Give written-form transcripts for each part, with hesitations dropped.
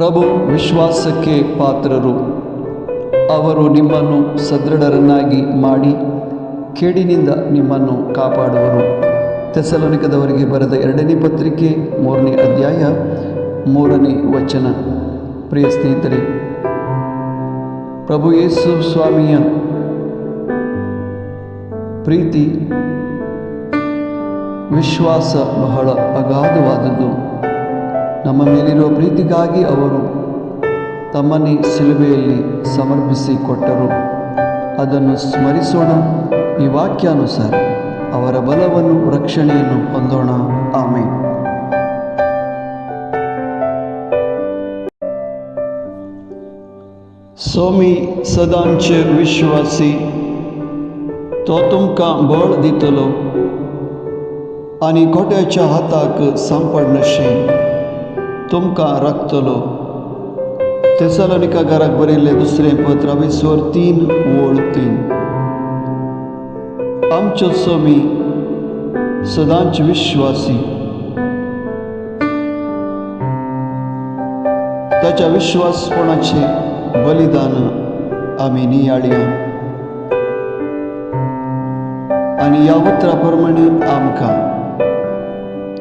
ಪ್ರಭು ವಿಶ್ವಾಸಕ್ಕೆ ಪಾತ್ರರು. ಅವರು ನಿಮ್ಮನ್ನು ಸದೃಢರನ್ನಾಗಿ ಮಾಡಿ ಕೇಡಿನಿಂದ ನಿಮ್ಮನ್ನು ಕಾಪಾಡುವರು. ಥೆಸಲೋನಿಕದವರಿಗೆ ಬರೆದ 2ನೇ ಪತ್ರಿಕೆ 3ನೇ ಅಧ್ಯಾಯ 3ನೇ ವಚನ. ಪ್ರಿಯ ಸ್ನೇಹಿತರೆ, ಪ್ರಭು ಯೇಸು ಸ್ವಾಮಿಯ ಪ್ರೀತಿ, ವಿಶ್ವಾಸ ಬಹಳ ಅಗಾಧವಾದದ್ದು. ನಮ್ಮ ಮೇಲಿರುವ ಪ್ರೀತಿಗಾಗಿ ಅವರು ತಮ್ಮನ್ನೇ ಶಿಲುಬೆಯಲ್ಲಿ ಸಮರ್ಪಿಸಿಕೊಟ್ಟರು. ಅದನ್ನು ಸ್ಮರಿಸೋಣ. ಈ ವಾಕ್ಯಾನುಸಾರ ಅವರ ಬಲವನ್ನು, ರಕ್ಷಣೆಯನ್ನು ಹೊಂದೋಣ. ಆಮೆನ್. स्वामी सदांचे विश्वासी, तो तुमकां बळ दितलो आनी खोट्याच्या हाताक सांपडनशें तुमकां राखतलो. थेसलोनिकाकाराक बरयल्लें 2 पत्र 3:3. आमचो स्वामी सदांच विश्वासी, ताच्या विश्वासपणाचे बलिदान आमी नियाळ्या आनी ह्या उतरा प्रमाणे आमकां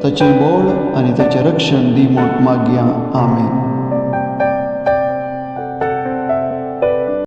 ताचें बळ आनी ताचें रक्षण दी म्हूण मागया. आमेन.